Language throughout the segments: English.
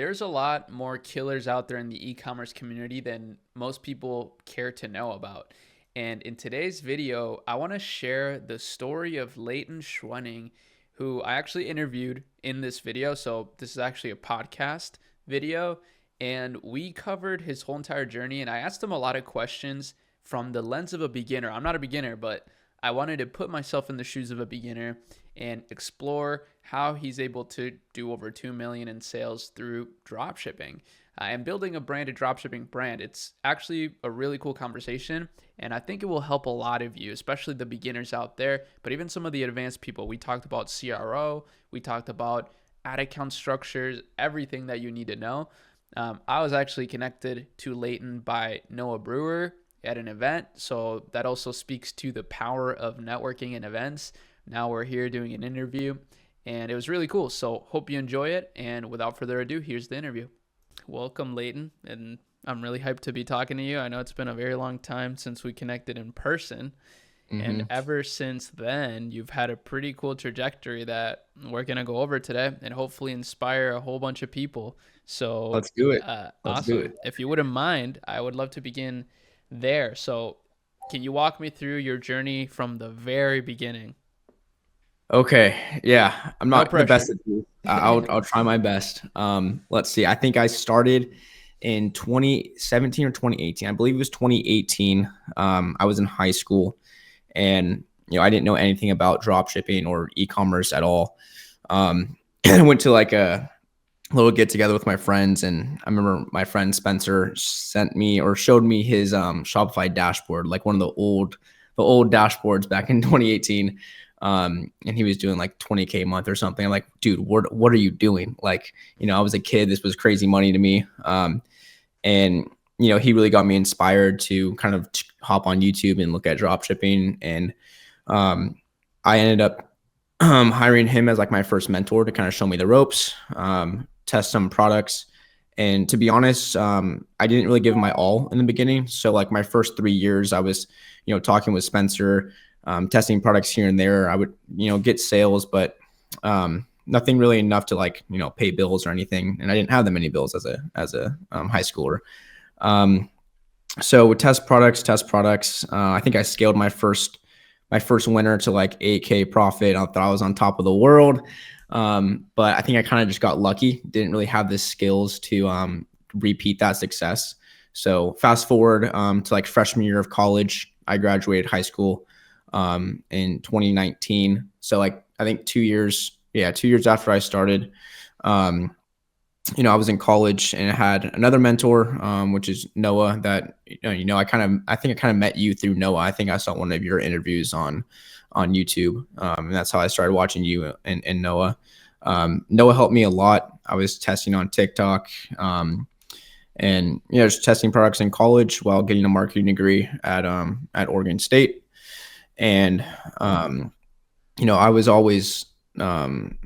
there's a lot more killers out there in the e-commerce community than most people care to know about. And in today's video, I want to share the story of Layton Schwenning, who I actually interviewed in this video. So this is actually a podcast video, and we covered his whole entire journey. And I asked him a lot of questions from the lens of a beginner. I'm not a beginner, but I wanted to put myself in the shoes of a beginner and explore how he's able to do over 2 million in sales through dropshipping and building a branded dropshipping brand. It's actually a really cool conversation, and I think it will help a lot of you, especially the beginners out there, but even some of the advanced people. We talked about CRO, we talked about ad account structures, everything that you need to know. I was actually connected to Layton by Noah Brewer at an event, so that also speaks to the power of networking and events. Now we're here doing an interview, and it was really cool. So hope you enjoy it. And without further ado, here's the interview. Welcome, Layton. And I'm really hyped to be talking to you. I know it's been a very long time since we connected in person. And ever since then, you've had a pretty cool trajectory that we're going to go over today and hopefully inspire a whole bunch of people. So Let's do it. Awesome. If you wouldn't mind, I would love to begin there. So can you walk me through your journey from the very beginning? Okay. Yeah. I'm No not the best pressure. at this. I'll try my best. Let's see. I think I started in 2017 or 2018. I believe it was 2018. I was in high school and I didn't know anything about drop shipping or e-commerce at all. I went to like a little get together with my friends, and I remember my friend Spencer sent me or showed me his Shopify dashboard, like one of the old dashboards back in 2018. And he was doing like 20K a month or something. I'm like, dude, what are you doing? Like, I was a kid. This was crazy money to me. And he really got me inspired to kind of hop on YouTube and look at drop shipping. And I ended up hiring him as like my first mentor to kind of show me the ropes, test some products. And to be honest, I didn't really give him my all in the beginning. So like my first 3 years, I was, talking with Spencer, testing products here and there. I would, get sales, but nothing really enough to like, pay bills or anything. And I didn't have that many bills as a high schooler. So test products. I think I scaled my first winter to like 8K profit. I thought I was on top of the world. But I think I kind of just got lucky. Didn't really have the skills to repeat that success. So fast forward to like freshman year of college, I graduated high school in 2019. So like I think 2 years after I started, I was in college and I had another mentor, which is Noah. That I think I kind of met you through Noah. I think I saw one of your interviews on YouTube, and that's how I started watching you and Noah. Noah helped me a lot. I was testing on TikTok, and just testing products in college while getting a marketing degree at Oregon State. And I was always trying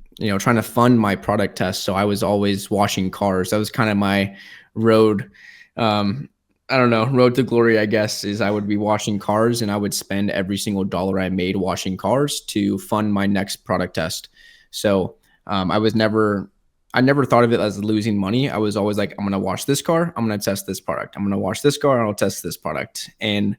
to fund my product test. So I was always washing cars. That was kind of my road. Road to glory, I guess, is I would be washing cars, and I would spend every single dollar I made washing cars to fund my next product test. So I never thought of it as losing money. I was always like, I'm going to wash this car. I'm going to test this product. I'm going to wash this car. And I'll test this product. And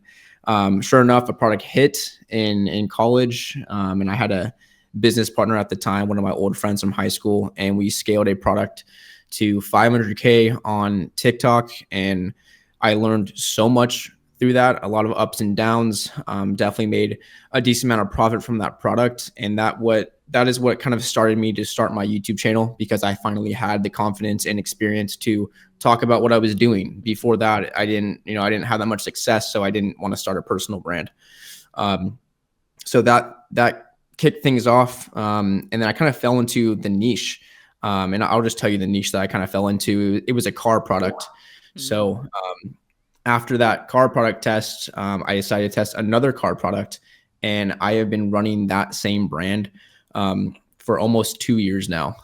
sure enough, a product hit in college. And I had a business partner at the time, one of my old friends from high school, and we scaled a product to 500K on TikTok. And I learned so much through that, a lot of ups and downs. Definitely made a decent amount of profit from that product. And that is what kind of started me to start my YouTube channel, because I finally had the confidence and experience to talk about what I was doing. Before that, I didn't have that much success, so I didn't want to start a personal brand. So that kicked things off. And then I kind of fell into the niche. And I'll just tell you the niche that I kind of fell into. It was a car product. So after that car product test, I decided to test another car product. And I have been running that same brand for almost 2 years now.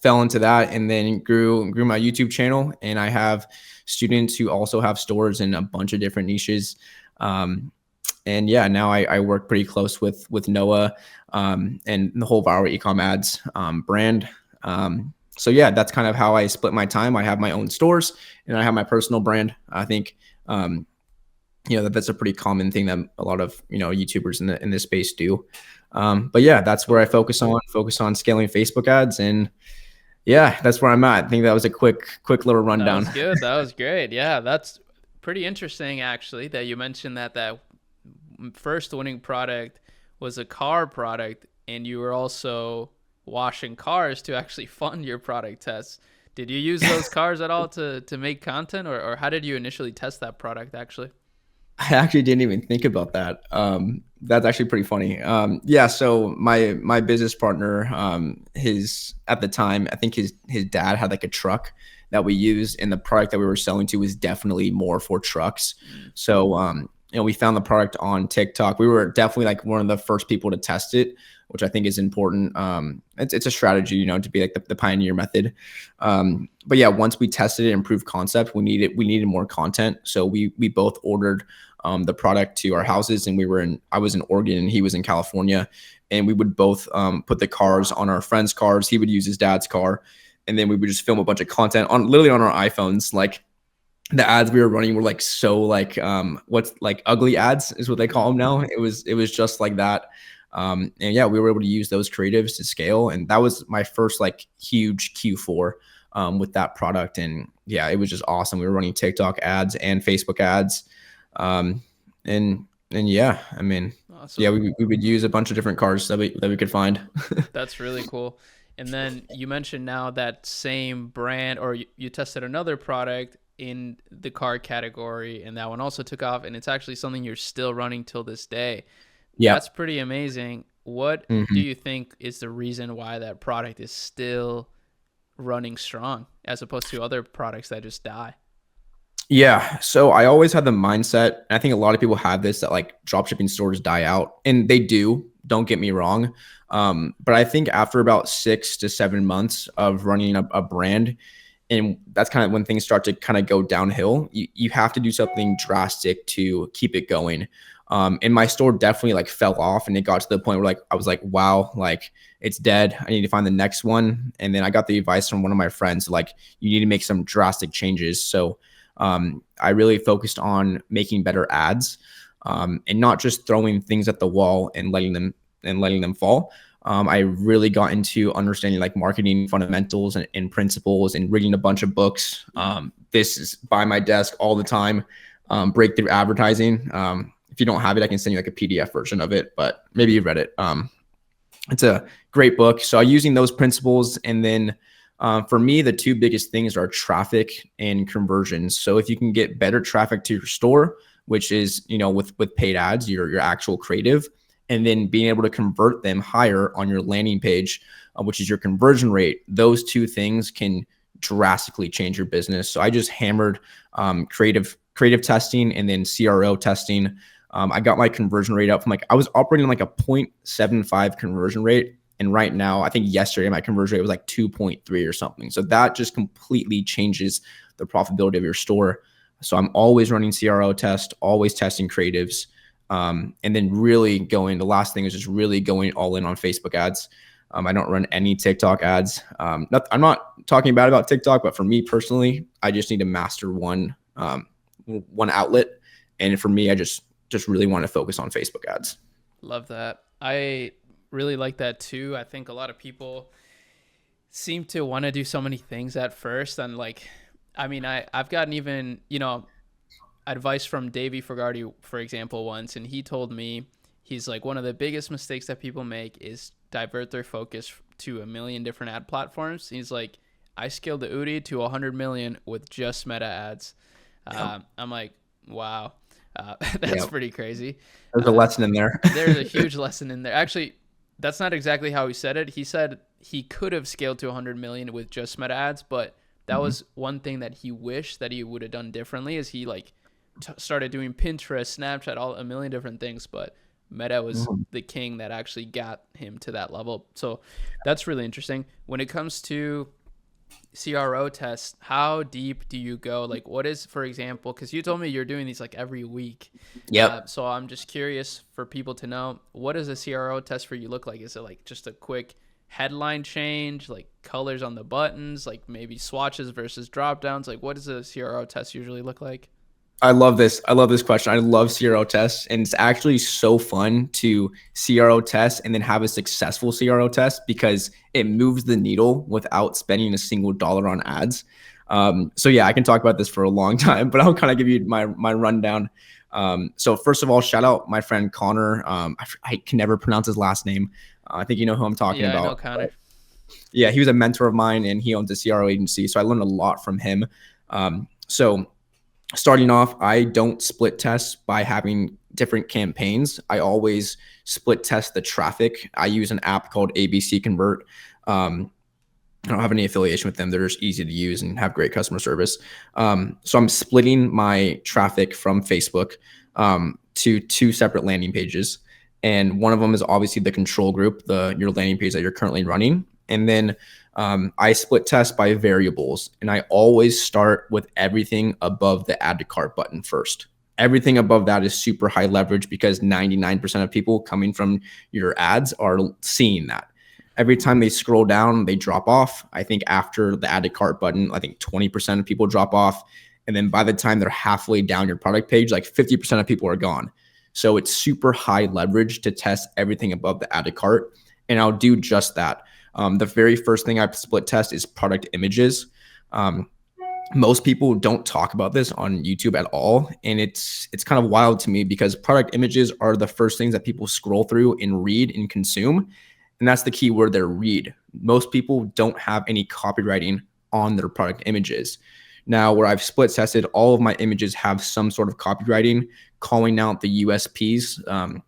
Fell into that, and then grew my YouTube channel. And I have students who also have stores in a bunch of different niches. Now I work pretty close with Noah and the whole Viral Ecom Ads brand. So yeah, that's kind of how I split my time. I have my own stores and I have my personal brand. I think, that's a pretty common thing that a lot of, YouTubers in this space do. But yeah, that's where I focus on scaling Facebook ads. And yeah, that's where I'm at. I think that was a quick little That rundown. was good. That was great. Yeah, that's pretty interesting actually that you mentioned that first winning product was a car product and you were also washing cars to actually fund your product tests. Did you use those cars at all to make content, or how did you initially test that product actually? I actually didn't even think about that. That's actually pretty funny. Yeah. So my business partner, his at the time, I think his dad had like a truck that we used, and the product that we were selling to was definitely more for trucks. Mm. So we found the product on TikTok. We were definitely like one of the first people to test it, which I think is important. It's a strategy, to be like the pioneer method. But yeah, once we tested it and proved concept, we needed more content. So we both ordered the product to our houses, and I was in Oregon and he was in California, and we would both put the cars on our friends' cars. He would use his dad's car, and then we would just film a bunch of content on literally on our iPhones. Like the ads we were running were like so like what's like ugly ads is what they call them now. It was just like that. And yeah, we were able to use those creatives to scale, and that was my first like huge Q4 with that product. And yeah, it was just awesome. We were running TikTok ads and Facebook ads. Um, and yeah, I mean, yeah, Awesome. we would use a bunch of different cars that we could find. That's really cool. And then you mentioned now that same brand, or you tested another product in the car category, and that one also took off, and it's actually something you're still running till this day. Yeah. That's pretty amazing. What do Mhm. you think is the reason why that product is still running strong as opposed to other products that just die? Yeah. So I always had the mindset, and I think a lot of people have this, that like dropshipping stores die out, and they do. Don't get me wrong. But I think after about 6 to 7 months of running a brand, and that's kind of when things start to kind of go downhill, you have to do something drastic to keep it going. And my store definitely like fell off, and it got to the point where like I was like, wow, like it's dead. I need to find the next one. And then I got the advice from one of my friends, like you need to make some drastic changes. So I really focused on making better ads, and not just throwing things at the wall and letting them fall. I really got into understanding like marketing fundamentals and principles, and reading a bunch of books. This is by my desk all the time. Breakthrough advertising. If you don't have it, I can send you like a PDF version of it, but maybe you've read it. It's a great book. So using those principles, and then for me, the two biggest things are traffic and conversions. So if you can get better traffic to your store, which is, with paid ads, your actual creative, and then being able to convert them higher on your landing page, which is your conversion rate, those two things can drastically change your business. So I just hammered creative testing and then CRO testing. I got my conversion rate up from I was operating like a 0.75 conversion rate. And right now, I think yesterday, my conversion rate was like 2.3 or something. So that just completely changes the profitability of your store. So I'm always running CRO tests, always testing creatives. And then the last thing is just really going all in on Facebook ads. I don't run any TikTok ads. I'm not talking bad about TikTok, but for me personally, I just need to master one outlet. And for me, I just really want to focus on Facebook ads. Love that. I really like that too. I think a lot of people seem to want to do so many things at first. And I've gotten even, advice from Davey Fogarty, for example, once, and he told me, he's like, one of the biggest mistakes that people make is divert their focus to a million different ad platforms. He's like, I scaled the Udi to 100 million with just Meta ads. Yep. I'm like, wow, that's Yep. pretty crazy. There's a lesson in there. There's a huge lesson in there. Actually, that's not exactly how he said it. He said he could have scaled to 100 million with just Meta ads, but that Mhm. was one thing that he wished that he would have done differently. Is he started doing Pinterest, Snapchat, all a million different things, but Meta was Mhm. the king that actually got him to that level. So that's really interesting. When it comes to CRO tests, how deep do you go? Like, what is, for example, because you told me you're doing these like every week. Yep. So I'm just curious for people to know, what does a CRO test for you look like? Is it like just a quick headline change, like colors on the buttons, like maybe swatches versus drop downs? Like, what does a CRO test usually look like? I love this. I love this question. I love CRO tests, and it's actually so fun to CRO test and then have a successful CRO test because it moves the needle without spending a single dollar on ads. So yeah, I can talk about this for a long time, but I'll kind of give you my rundown. So first of all, shout out my friend Connor. I can never pronounce his last name. I think you know who I'm talking Yeah, I know about. Connor. Yeah, he was a mentor of mine, and he owns a CRO agency, so I learned a lot from him. So starting off, I don't split test by having different campaigns. I always split test the traffic. I use an app called ABC Convert. I don't have any affiliation with them. They're just easy to use and have great customer service. So I'm splitting my traffic from Facebook to two separate landing pages. And one of them is obviously the control group, your landing page that you're currently running. And then I split test by variables. And I always start with everything above the add to cart button first. Everything above that is super high leverage because 99% of people coming from your ads are seeing that. Every time they scroll down, they drop off. I think after the add to cart button, I think 20% of people drop off. And then by the time they're halfway down your product page, like 50% of people are gone. So it's super high leverage to test everything above the add to cart. And I'll do just that. The very first thing I split test is product images. Most people don't talk about this on YouTube at all. And it's kind of wild to me because product images are the first things that people scroll through and read and consume. And that's the key word there, read. Most people don't have any copywriting on their product images. Now, where I've split tested, all of my images have some sort of copywriting calling out the USPs,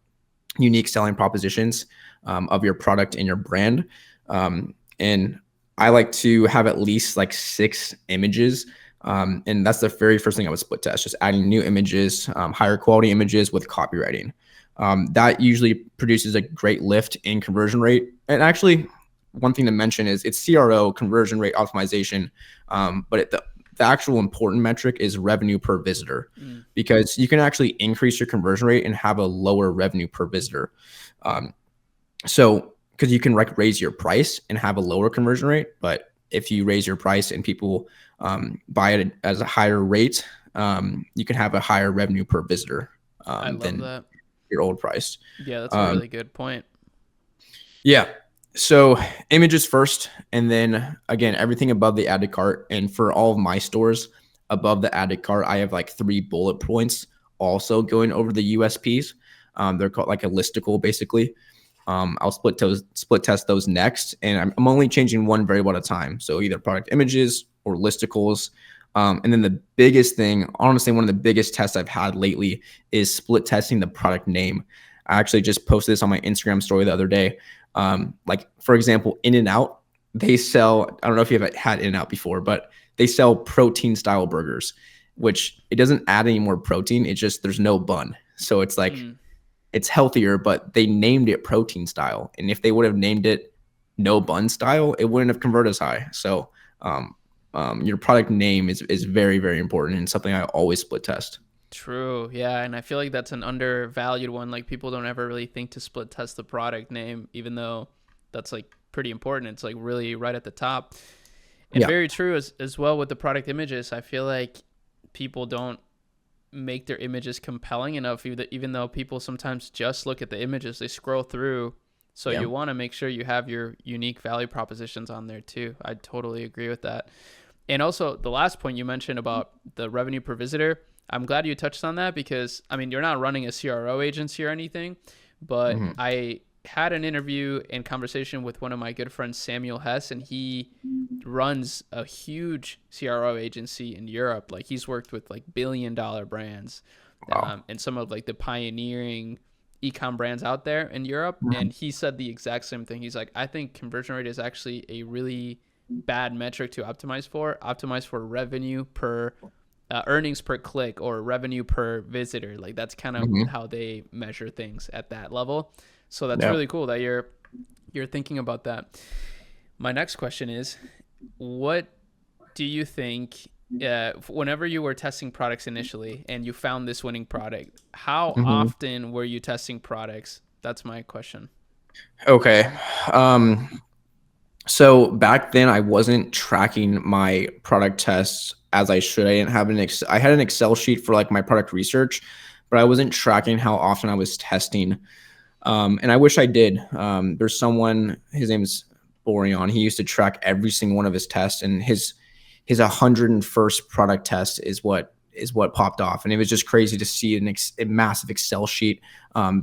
unique selling propositions of your product and your brand. And I like to have at least like 6 images. And that's the very first thing I would split test, just adding new images, higher quality images with copywriting. That usually produces a great lift in conversion rate. And actually, one thing to mention is it's CRO, conversion rate optimization, but the actual important metric is revenue per visitor, because you can actually increase your conversion rate and have a lower revenue per visitor. So because you can raise your price and have a lower conversion rate, but if you raise your price and people buy it as a higher rate, you can have a higher revenue per visitor I love than that. your old price. Yeah, that's a really good point. Yeah. So images first, and then again, everything above the add to cart. And for all of my stores above the add to cart, I have like 3 bullet points also going over the USPs. They're called like a listicle, basically. I'll split test those next, and I'm only changing one variable at a time. So either product images or listicles. And then the biggest thing, honestly, one of the biggest tests I've had lately is split testing the product name. I actually just posted this on my Instagram story the other day. Like for example, In-N-Out, they sell, I don't know if you've had In-N-Out before, but they sell protein style burgers, which it doesn't add any more protein. It's just, there's no bun. So it's like, it's healthier, but they named it protein style. And if they would have named it no bun style, it wouldn't have converted as high. So, your product name is very, very important and something I always split test. True. Yeah. And I feel like that's an undervalued one. Like people don't ever really think to split test the product name, even though that's like pretty important. It's like really right at the top. And very true as well with the product images. I feel like people don't make their images compelling enough, even though people sometimes just look at the images, they scroll through. So you want to make sure you have your unique value propositions on there too. I totally agree with that. And also the last point you mentioned about the revenue per visitor, I'm glad you touched on that because, I mean, you're not running a CRO agency or anything, but I had an interview and conversation with one of my good friends, Samuel Hess, and he runs a huge CRO agency in Europe. Like he's worked with like billion-dollar brands and some of like the pioneering e-com brands out there in Europe. And he said the exact same thing. He's like, I think conversion rate is actually a really bad metric to optimize for. Optimize for revenue per earnings per click or revenue per visitor. Like that's kind of how they measure things at that level. So that's really cool that you're thinking about that. My next question is, what do you think, whenever you were testing products initially and you found this winning product, how often were you testing products? That's my question. Okay. So back then I wasn't tracking my product tests as I should. I didn't have I had an Excel sheet for like my product research, but I wasn't tracking how often I was testing. And I wish I did. There's someone, his name's Boreon. He used to track every single one of his tests, and his 101st product test is what popped off, and it was just crazy to see a massive Excel sheet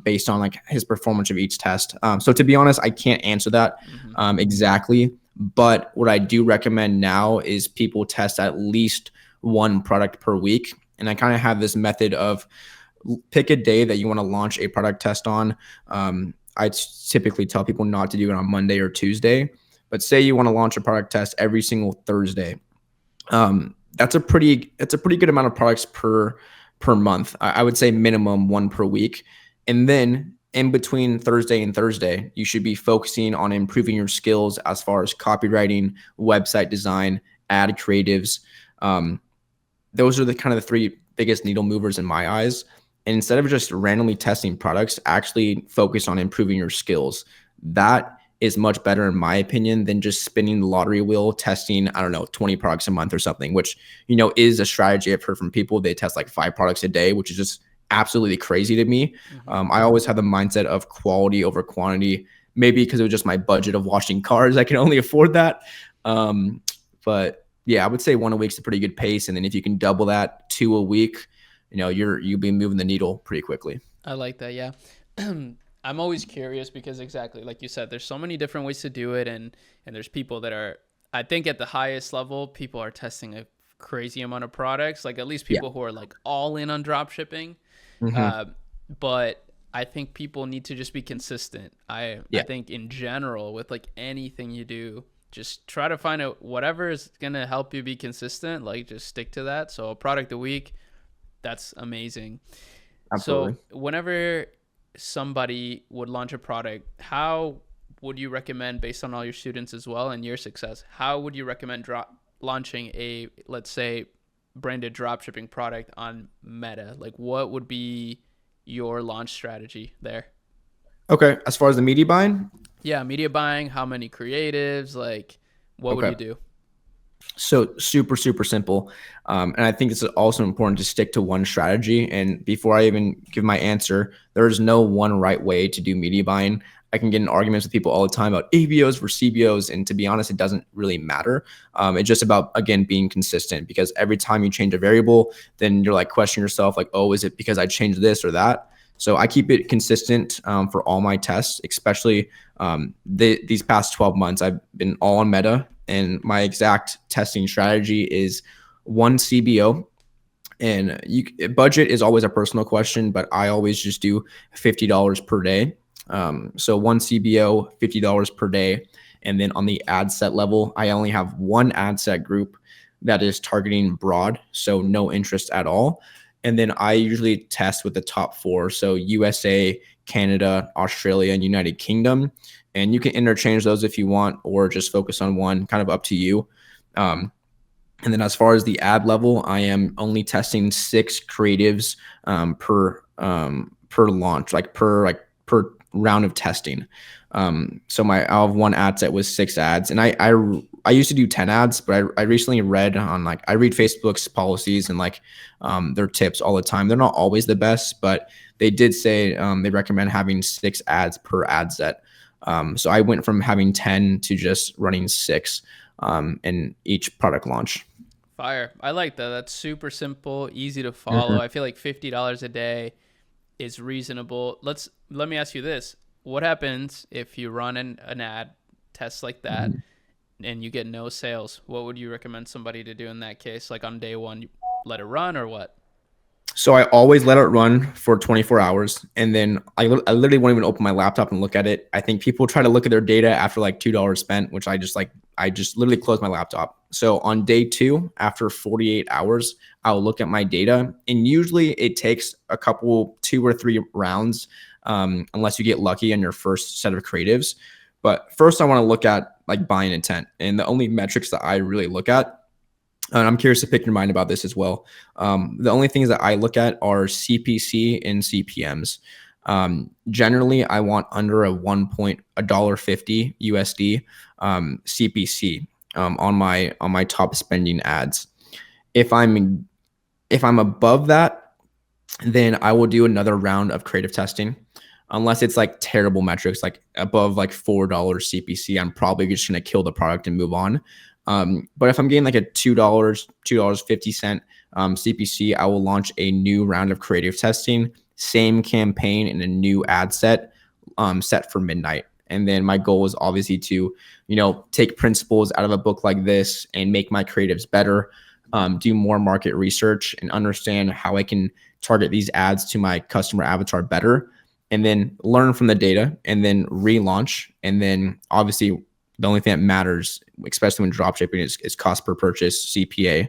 based on like his performance of each test. So to be honest, I can't answer that exactly, but what I do recommend now is people test at least one product per week, and I kind of have this method of pick a day that you want to launch a product test on. I typically tell people not to do it on Monday or Tuesday, but say you want to launch a product test every single Thursday. That's a pretty good amount of products per month. I would say minimum one per week. And then in between Thursday and Thursday, you should be focusing on improving your skills as far as copywriting, website design, ad creatives. Those are the kind of the three biggest needle movers in my eyes. And instead of just randomly testing products, actually focus on improving your skills. That is much better, in my opinion, than just spinning the lottery wheel, testing, I don't know, 20 products a month or something, which, is a strategy I've heard from people. They test like 5 products a day, which is just absolutely crazy to me. I always have the mindset of quality over quantity, maybe because it was just my budget of washing cars. I can only afford that. But yeah, I would say 1 a week is a pretty good pace. And then if you can double that 2 a week, you'll be moving the needle pretty quickly. I like that. Yeah. I'm always curious because exactly like you said, there's so many different ways to do it. And there's people that are, I think at the highest level, people are testing a crazy amount of products, like at least people who are like all in on drop shipping. But I think people need to just be consistent. I think in general with like anything you do, just try to find out whatever is going to help you be consistent. Like just stick to that. So a product a week, that's amazing. Absolutely. So whenever somebody would launch a product, how would you recommend, based on all your students as well and your success, how would you recommend launching a, let's say, branded dropshipping product on Meta? Like what would be your launch strategy there? Okay. As far as the media buying? Yeah, media buying, how many creatives, like what would you do? So super, super simple. And I think it's also important to stick to one strategy. And before I even give my answer, there's no one right way to do media buying. I can get in arguments with people all the time about ABOs versus CBOs. And to be honest, it doesn't really matter. It's just about, again, being consistent, because every time you change a variable, then you're like questioning yourself like, oh, is it because I changed this or that? So I keep it consistent for all my tests, especially these past 12 months. I've been all on Meta, and my exact testing strategy is one CBO. And budget is always a personal question, but I always just do $50 per day. So one CBO, $50 per day. And then on the ad set level, I only have one ad set group that is targeting broad, so no interest at all. And then I usually test with the top 4. So USA, Canada, Australia, and United Kingdom. And you can interchange those if you want, or just focus on one, kind of up to you. And then as far as the ad level, I am only testing 6 creatives per launch, per round of testing. So I'll have one ad set with 6 ads, and I used to do 10 ads, but I recently read on I read Facebook's policies and their tips all the time. They're not always the best, but they did say they recommend having 6 ads per ad set. So I went from having 10 to just running 6 in each product launch. Fire. I like that. That's super simple, easy to follow. I feel like $50 a day is reasonable. Let me ask you this. What happens if you run an ad test like that and you get no sales? What would you recommend somebody to do in that case? Like on day 1, you let it run or what? So I always let it run for 24 hours. And then I literally won't even open my laptop and look at it. I think people try to look at their data after like $2 spent, which I just literally close my laptop. So on day 2, after 48 hours, I'll look at my data. And usually it takes a couple, 2 or 3 rounds, unless you get lucky on your first set of creatives. But first I want to look at like buying intent. And the only metrics that I really look at, and I'm curious to pick your mind about this as well. The only things that I look at are CPC and CPMs. Generally, I want under a dollar 50 USD CPC on my top spending ads. If I'm above that, then I will do another round of creative testing. Unless it's like terrible metrics, like above like $4 CPC, I'm probably just gonna kill the product and move on. But if I'm getting like a $2.50 CPC, I will launch a new round of creative testing, same campaign and a new ad set set for midnight. And then my goal is obviously to, take principles out of a book like this and make my creatives better, do more market research and understand how I can target these ads to my customer avatar better, and then learn from the data and then relaunch. And then obviously the only thing that matters, especially when dropshipping, is cost per purchase, CPA.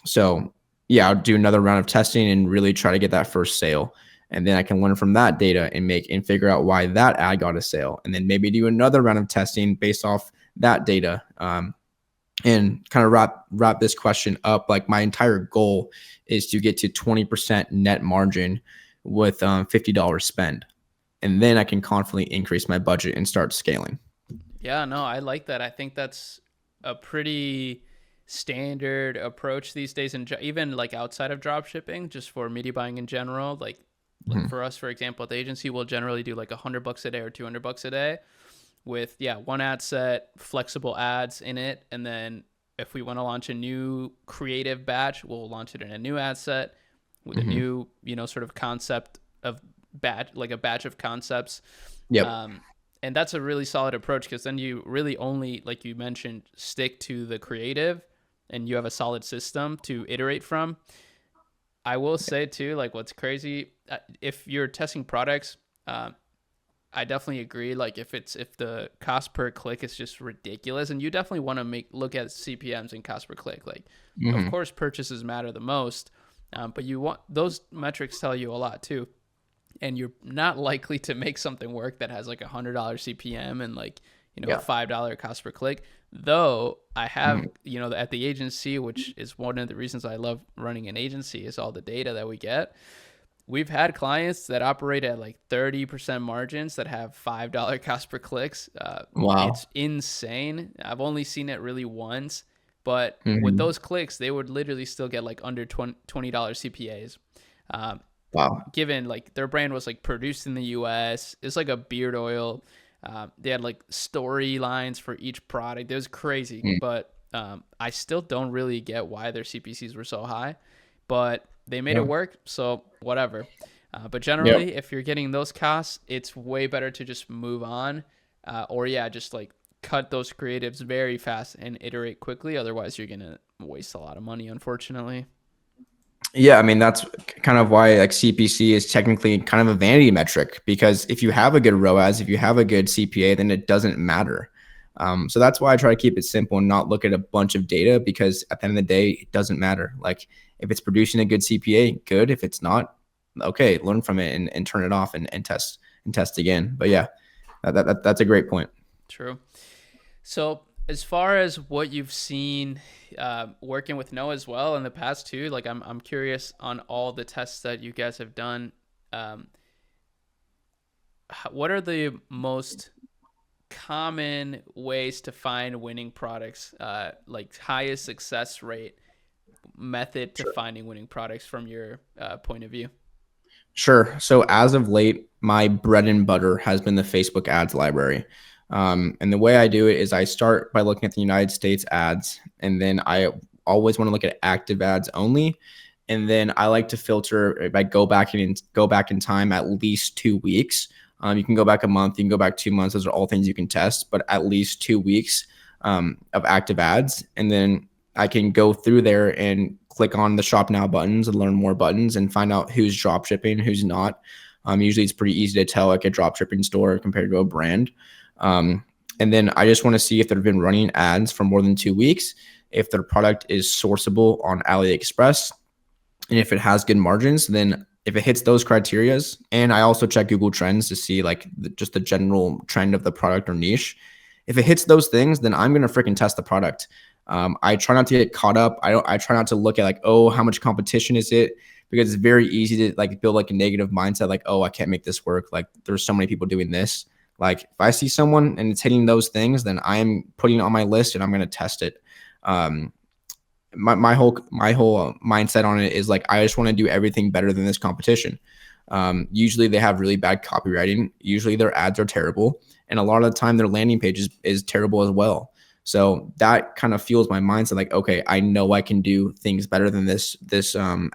So yeah, I'll do another round of testing and really try to get that first sale. And then I can learn from that data and figure out why that ad got a sale. And then maybe do another round of testing based off that data. And kind of wrap this question up. Like, my entire goal is to get to 20% net margin with $50 spend. And then I can confidently increase my budget and start scaling. Yeah, no, I like that. I think that's a pretty standard approach these days, and even like outside of drop shipping, just for media buying in general. Like for us, for example, at the agency, we'll generally do like $100 a day or $200 a day with one ad set, flexible ads in it. And then if we want to launch a new creative batch, we'll launch it in a new ad set with a new, sort of concept of batch, like a batch of concepts. Yep. And that's a really solid approach, because then you really only, like you mentioned, stick to the creative and you have a solid system to iterate from. I will say too, like, what's crazy, if you're testing products, I definitely agree. Like if the cost per click is just ridiculous, and you definitely want to look at CPMs and cost per click. Like, of course, purchases matter the most, but you want those metrics tell you a lot too. And you're not likely to make something work that has like $100 CPM and like, $5 cost per click. Though I have, at the agency, which is one of the reasons I love running an agency, is all the data that we get. We've had clients that operate at like 30% margins that have $5 cost per clicks. Wow. It's insane. I've only seen it really once, but with those clicks, they would literally still get like under $20 CPAs. Wow. Given like their brand was like produced in the US, it's like a beard oil. They had like storylines for each product. It was crazy, but I still don't really get why their CPCs were so high, but they made it work. So whatever. But generally, if you're getting those costs, it's way better to just move on, or just like cut those creatives very fast and iterate quickly. Otherwise, you're gonna waste a lot of money, unfortunately. Yeah, I mean, that's kind of why like CPC is technically kind of a vanity metric, because if you have a good ROAS, if you have a good CPA, then it doesn't matter. So that's why I try to keep it simple and not look at a bunch of data, because at the end of the day, it doesn't matter. Like if it's producing a good CPA, good. If it's not, okay, learn from it and turn it off and test again. But yeah, that's a great point. True. So as far as what you've seen working with Noah as well in the past too, like I'm curious on all the tests that you guys have done. What are the most common ways to find winning products, like highest success rate method to finding winning products from your point of view? Sure. So as of late, my bread and butter has been the Facebook ads library. And the way I do it is I start by looking at the United States ads, and then I always want to look at active ads only. And then I like to filter, if I go back in time at least 2 weeks. You can go back a month, you can go back 2 months. Those are all things you can test, but at least 2 weeks of active ads. And then I can go through there and click on the shop now buttons and learn more buttons and find out who's drop shipping, who's not. Usually it's pretty easy to tell like a drop shipping store compared to a brand. And then I just want to see if they've been running ads for more than 2 weeks, if their product is sourceable on AliExpress, and if it has good margins. Then if it hits those criterias, and I also check Google Trends to see like just the general trend of the product or niche. If it hits those things, then I'm going to freaking test the product. I try not to get caught up. I try not to look at like, oh, how much competition is it? because it's very easy to like build like a negative mindset, like, oh, I can't make this work. Like there's so many people doing this. Like if I see someone and it's hitting those things, then I'm putting it on my list and I'm going to test it. Um, my whole mindset on it is like, I just want to do everything better than this competition. Usually they have really bad copywriting. Usually their ads are terrible. And a lot of the time their landing page is terrible as well. So that kind of fuels my mindset. Like, okay, I know I can do things better than this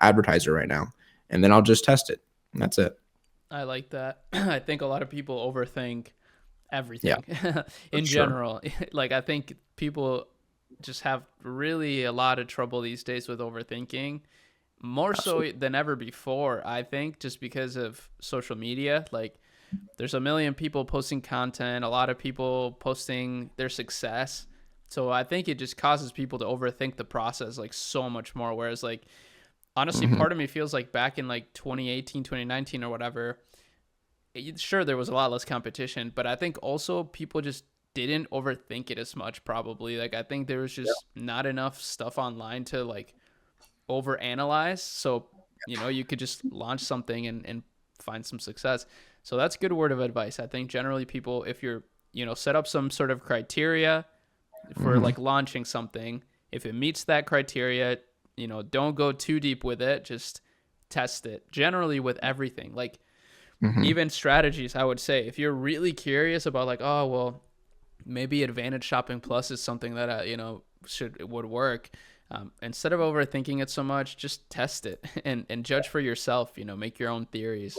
advertiser right now. And then I'll just test it. And that's it. I like that. I think a lot of people overthink Yeah, everything for in sure. general. Like I think people just have really a lot of trouble these days with overthinking, more so Absolutely. than ever before. I think just because of social media, like there's a million people posting content, a lot of people posting their success. So I think it just causes people to overthink the process like so much more. Whereas like honestly, Hmm. part of me feels like back in like 2018, 2019 or whatever, sure there was a lot less competition, but I think also people just didn't overthink it as much probably. Like I think there was just not enough stuff online to like overanalyze. So, you could just launch something and find some success. So that's good word of advice. I think generally people, if you're, set up some sort of criteria for Hmm. like launching something, if it meets that criteria, don't go too deep with it. Just test it generally with everything. Like Hmm. even strategies, I would say, if you're really curious about like, oh, well, maybe advantage shopping plus is something that, would work. Instead of overthinking it so much, just test it and judge for yourself, make your own theories.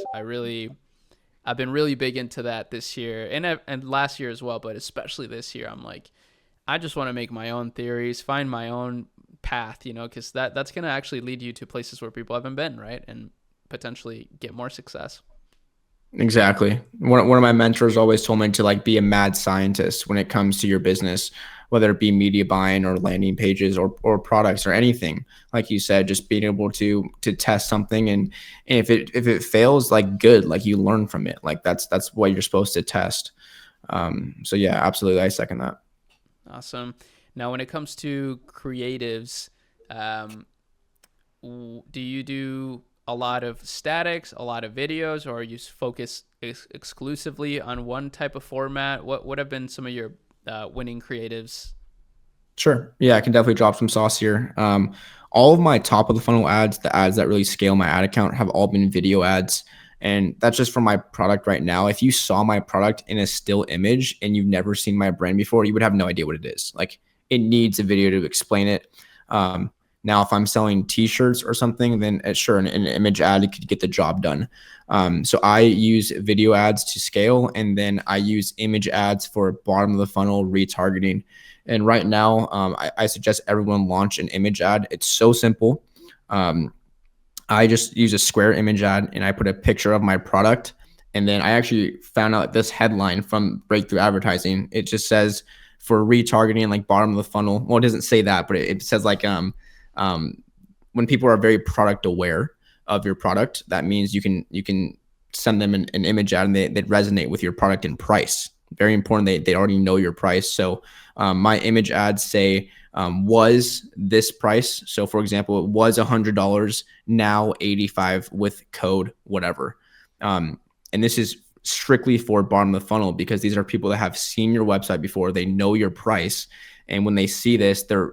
I've been really big into that this year and last year as well, but especially this year. I'm like, I just want to make my own theories, find my own path, because that's going to actually lead you to places where people haven't been, right? And potentially get more success. Exactly. One of my mentors always told me to like be a mad scientist when it comes to your business, whether it be media buying or landing pages or products or anything. Like you said, just being able to test something, and if it fails, like good, like you learn from it. Like that's what you're supposed to test. So yeah, absolutely, I second that. Awesome. Now, when it comes to creatives, um, do you do a lot of statics, a lot of videos, or you focus exclusively on one type of format? What would have been some of your winning creatives? Sure. Yeah, I can definitely drop some sauce here. All of my top of the funnel ads, the ads that really scale my ad account, have all been video ads. And that's just for my product right now. If you saw my product in a still image and you've never seen my brand before, you would have no idea what it is. Like it needs a video to explain it. Um, Now, if I'm selling t-shirts or something, then sure, an image ad could get the job done. So I use video ads to scale, and then I use image ads for bottom of the funnel retargeting. And right now, I suggest everyone launch an image ad. It's so simple. Um, I just use a square image ad and I put a picture of my product. And then I actually found out this headline from Breakthrough Advertising. It just says for retargeting, like bottom of the funnel. Well, it doesn't say that, but it says like um, when people are very product aware of your product, that means you can send them an image ad and they resonate with your product and price. Very important. They already know your price. So my image ads say was this price. So for example, it was $100, now 85 with code whatever. And this is strictly for bottom of the funnel because these are people that have seen your website before. They know your price, and when they see this, they're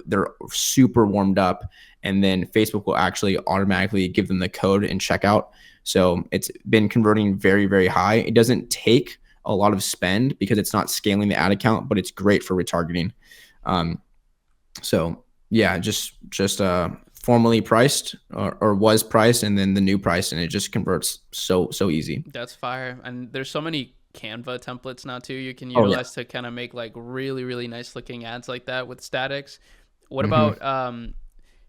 super warmed up. And then Facebook will actually automatically give them the code and checkout. So it's been converting very, very high. It doesn't take a lot of spend because it's not scaling the ad account, but it's great for retargeting. Um, so yeah, just formally priced or was priced, and then the new price, and it just converts so easy. That's fire. And there's so many Canva templates now too you can Oh yeah. utilize to kind of make like really, really nice looking ads like that with statics. What Hmm. about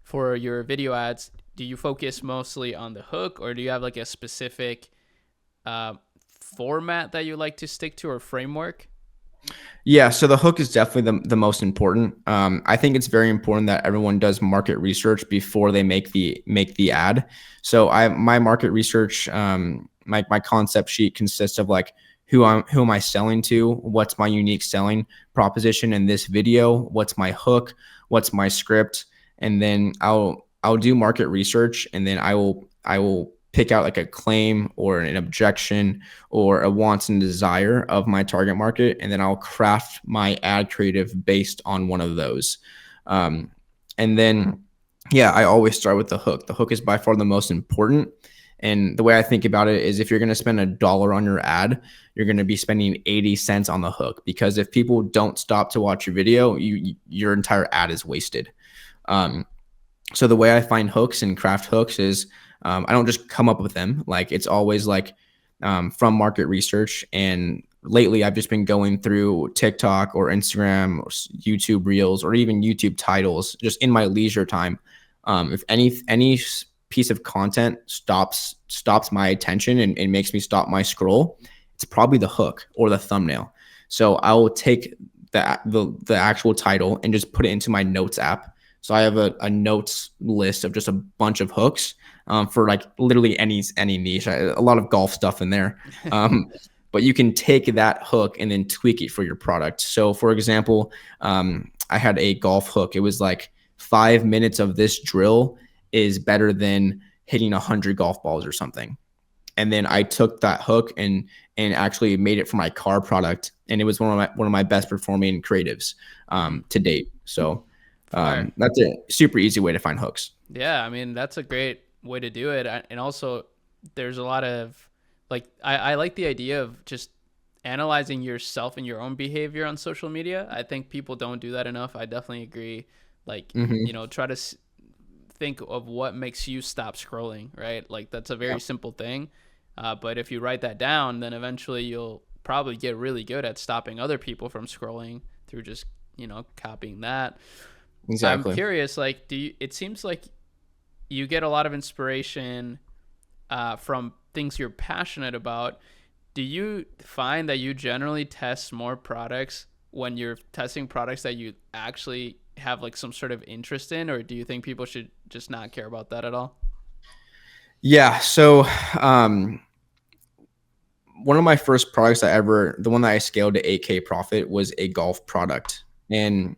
for your video ads? Do you focus mostly on the hook, or do you have like a specific uh, format that you like to stick to or framework? Yeah, so the hook is definitely the most important. I think it's very important that everyone does market research before they make the ad. So my market research, my concept sheet consists of like who am I selling to, what's my unique selling proposition in this video, what's my hook, what's my script, and then I'll do market research, and then I will pick out like a claim or an objection or a wants and desire of my target market, and then I'll craft my ad creative based on one of those. Um, and then, yeah, I always start with the hook. The hook is by far the most important. And the way I think about it is if you're going to spend $1 on your ad, you're going to be spending 80 cents on the hook, because if people don't stop to watch your video, your entire ad is wasted. Um, so the way I find hooks and craft hooks is I don't just come up with them. Like it's always like from market research. And lately I've just been going through TikTok or Instagram or YouTube reels or even YouTube titles just in my leisure time. If any piece of content stops my attention and makes me stop my scroll, it's probably the hook or the thumbnail. So I will take the actual title and just put it into my notes app. So I have a notes list of just a bunch of hooks for like literally any niche. A lot of golf stuff in there. But you can take that hook and then tweak it for your product. So for example, I had a golf hook. It was like 5 minutes of this drill is better than hitting 100 golf balls or something. And then I took that hook and actually made it for my car product, and it was one of my best performing creatives to date. So that's a super easy way to find hooks. Yeah, I mean, that's a great way to do it. And also, there's a lot of, like, I like the idea of just analyzing yourself and your own behavior on social media. I think people don't do that enough. I definitely agree. Like, try to think of what makes you stop scrolling, right? Like, that's a very simple thing. But if you write that down, then eventually you'll probably get really good at stopping other people from scrolling through just, copying that. I'm Exactly. curious, like, it seems like you get a lot of inspiration from things you're passionate about. Do you find that you generally test more products when you're testing products that you actually have like some sort of interest in, or do you think people should just not care about that at all? Yeah. So one of my first products the one that I scaled to 8K profit was a golf product. And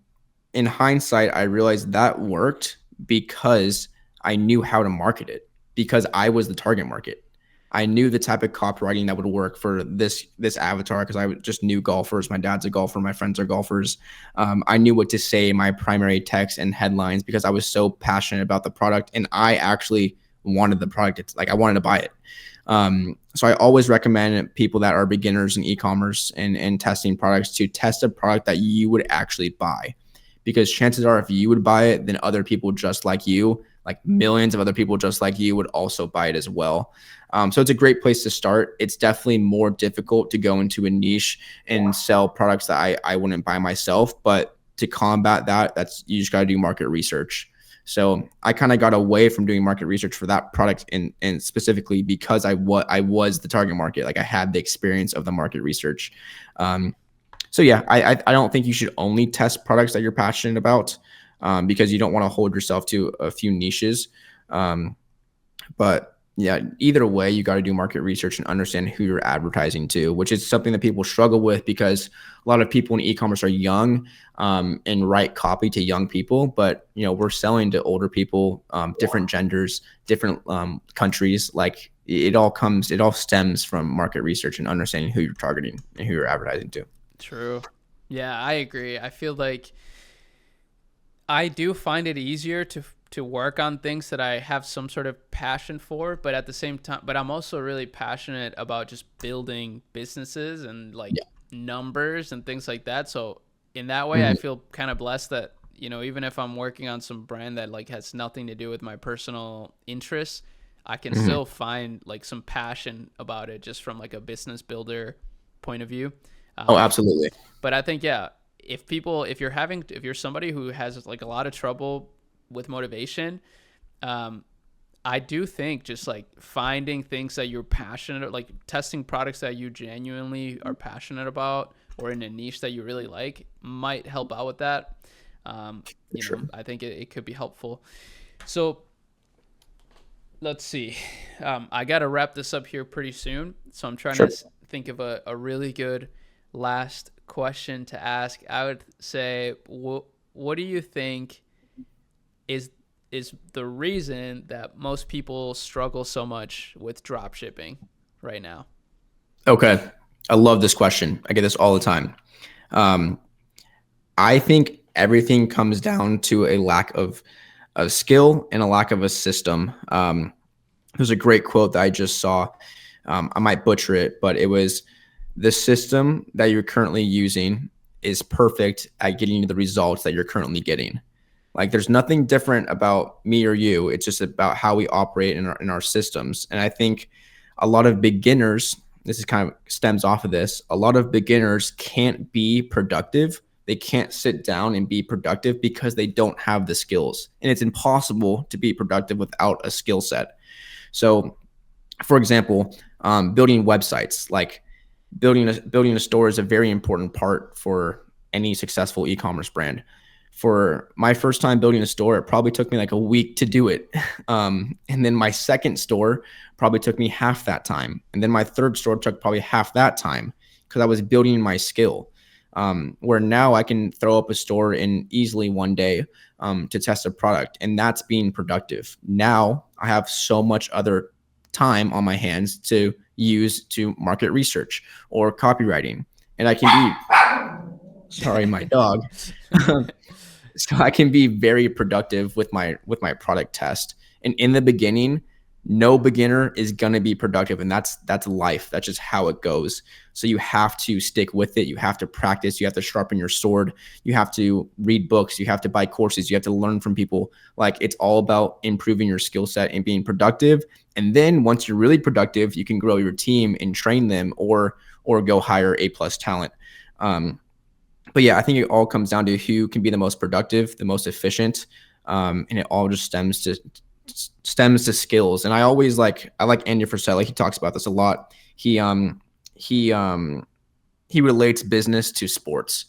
in hindsight, I realized that worked because I knew how to market it, because I was the target market. I knew the type of copywriting that would work for this avatar, because I just knew golfers. My dad's a golfer. My friends are golfers. I knew what to say in my primary text and headlines because I was so passionate about the product, and I actually wanted the product. It's like I wanted to buy it. So I always recommend people that are beginners in e-commerce and testing products to test a product that you would actually buy, because chances are if you would buy it, then other people just like you, like millions of other people just like you, would also buy it as well. So it's a great place to start. It's definitely more difficult to go into a niche and sell products that I wouldn't buy myself, but to combat that, you just got to do market research. So I kind of got away from doing market research for that product and specifically because I was the target market. Like I had the experience of the market research. So yeah, I don't think you should only test products that you're passionate about because you don't want to hold yourself to a few niches. But yeah, either way, you got to do market research and understand who you're advertising to, which is something that people struggle with because a lot of people in e-commerce are young and write copy to young people. But, we're selling to older people, different genders, different countries. Like it all stems from market research and understanding who you're targeting and who you're advertising to. True. Yeah, I agree. I feel like I do find it easier to work on things that I have some sort of passion for, but at the same time, but I'm also really passionate about just building businesses and like numbers and things like that. So in that way, I feel kind of blessed that, even if I'm working on some brand that like has nothing to do with my personal interests, I can still find like some passion about it just from like a business builder point of view. Oh, absolutely. But I think, yeah, if you're somebody who has like a lot of trouble with motivation, I do think just like finding things that you're passionate, like testing products that you genuinely are passionate about or in a niche that you really like might help out with that. I think it could be helpful. So let's see. I got to wrap this up here pretty soon. So I'm trying to think of a really good last question to ask. I would say, what do you think is is the reason that most people struggle so much with drop shipping right now? Okay. I love this question. I get this all the time. Um, I think everything comes down to a lack of skill and a lack of a system. There's a great quote that I just saw. I might butcher it, but it was, the system that you're currently using is perfect at getting you the results that you're currently getting. Like, there's nothing different about me or you. It's just about how we operate in our systems. And I think a lot of beginners, this is kind of stems off of this. A lot of beginners can't be productive. They can't sit down and be productive because they don't have the skills. And it's impossible to be productive without a skill set. So, for example, building websites, like building a store is a very important part for any successful e-commerce brand. For my first time building a store, it probably took me like a week to do it. And then my second store probably took me half that time. And then my third store took probably half that time because I was building my skill. Where now I can throw up a store in easily one day to test a product, and that's being productive. Now I have so much other time on my hands to use to market research or copywriting, and I can be, sorry, my dog. So I can be very productive with my product test. And in the beginning, no beginner is going to be productive, and that's life. That's just how it goes. So you have to stick with it. You have to practice. You have to sharpen your sword. You have to read books. You have to buy courses. You have to learn from people. Like, it's all about improving your skill set and being productive. And then once you're really productive, you can grow your team and train them, or go hire A+ talent. But yeah, I think it all comes down to who can be the most productive, the most efficient, and it all just stems to skills. And I like Andy Frisella. He talks about this a lot. He relates business to sports.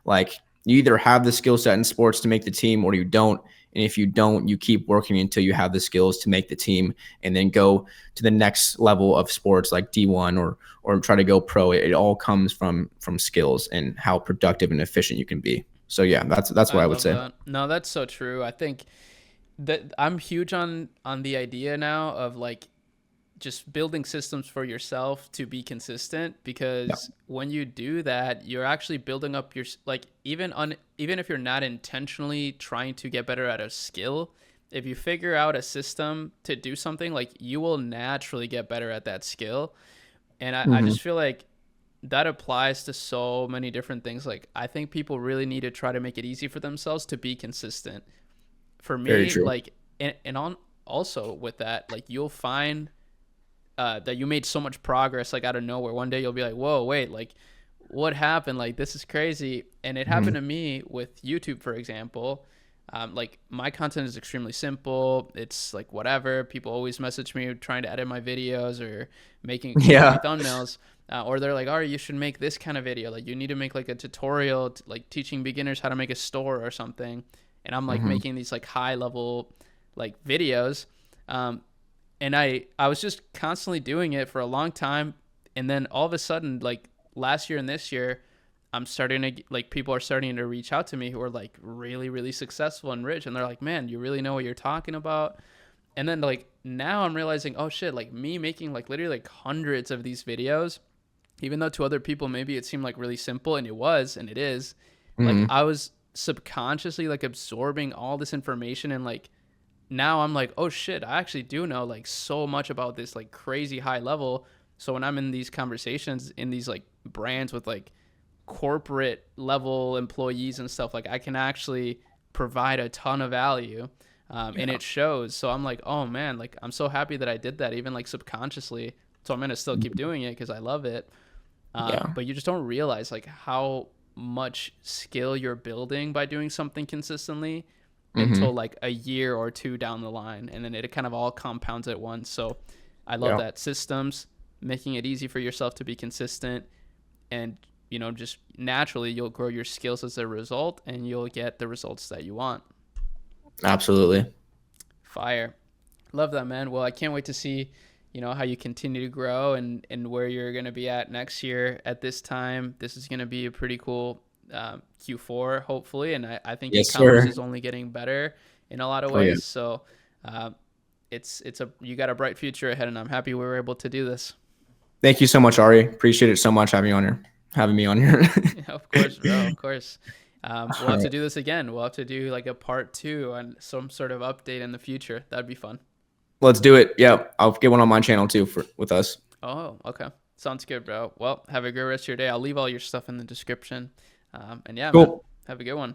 Like, you either have the skill set in sports to make the team, or you don't. And if you don't, you keep working until you have the skills to make the team, and then go to the next level of sports like D1 or try to go pro. It all comes from skills and how productive and efficient you can be. So yeah, that's what I would love say. that. No, that's so true. I think that I'm huge on the idea now of like just building systems for yourself to be consistent, Yeah. because when you do that, you're actually building up your, like, even if you're not intentionally trying to get better at a skill, if you figure out a system to do something, like, you will naturally get better at that skill. And I Hmm. just feel like that applies to so many different things. Like, I think people really need to try to make it easy for themselves to be consistent. For Very me, true. like, and on also with that, like, you'll find that you made so much progress, like, out of nowhere. One day you'll be like, whoa, wait, like, what happened? Like, this is crazy. And it happened Hmm. to me with YouTube, for example. Like, my content is extremely simple. It's like whatever. People always message me trying to edit my videos or making my Yeah. thumbnails. Or they're like, Ari, you should make this kind of video. Like, you need to make like a tutorial, like teaching beginners how to make a store or something. And I'm like Hmm. making these like high level like videos. Um, and I was just constantly doing it for a long time, and then all of a sudden, like, last year and this year, I'm starting to, like, people are starting to reach out to me who are like really really successful and rich, and they're like, man, you really know what you're talking about. And then, like, now I'm realizing, oh shit, like, me making like literally like hundreds of these videos, even though to other people maybe it seemed like really simple, and it was, and it is, like, Hmm. I was subconsciously like absorbing all this information, and like, now I'm like, oh shit, I actually do know like so much about this like crazy high level. So when I'm in these conversations in these like brands with like corporate level employees and stuff, like, I can actually provide a ton of value. And Yeah. it shows. So I'm like, oh man, like, I'm so happy that I did that, even like subconsciously. So I'm gonna still keep doing it because I love it. Yeah. But you just don't realize like how much skill you're building by doing something consistently until Hmm. like a year or two down the line, and then it kind of all compounds at once. So I love Yeah. that. Systems, making it easy for yourself to be consistent, and just naturally you'll grow your skills as a result, and you'll get the results that you want. Absolutely. Fire. Love that, man. Well, I can't wait to see how you continue to grow, and where you're going to be at next year at this time. This is going to be a pretty cool Q4, hopefully, and I think Yes, e-commerce sir. is only getting better, in a lot of Oh yeah. ways. So it's a you got a bright future ahead, and I'm happy we were able to do this. Thank you so much, Ari. Appreciate it so much having me on here. Yeah, of course, bro. Of course. We'll All have to right. do this again. We'll have to do like a part two on some sort of update in the future. That'd be fun. Let's do it. Yeah, I'll get one on my channel too with us. Oh, okay. Sounds good, bro. Well, have a great rest of your day. I'll leave all your stuff in the description. And yeah, man, Cool. have a good one.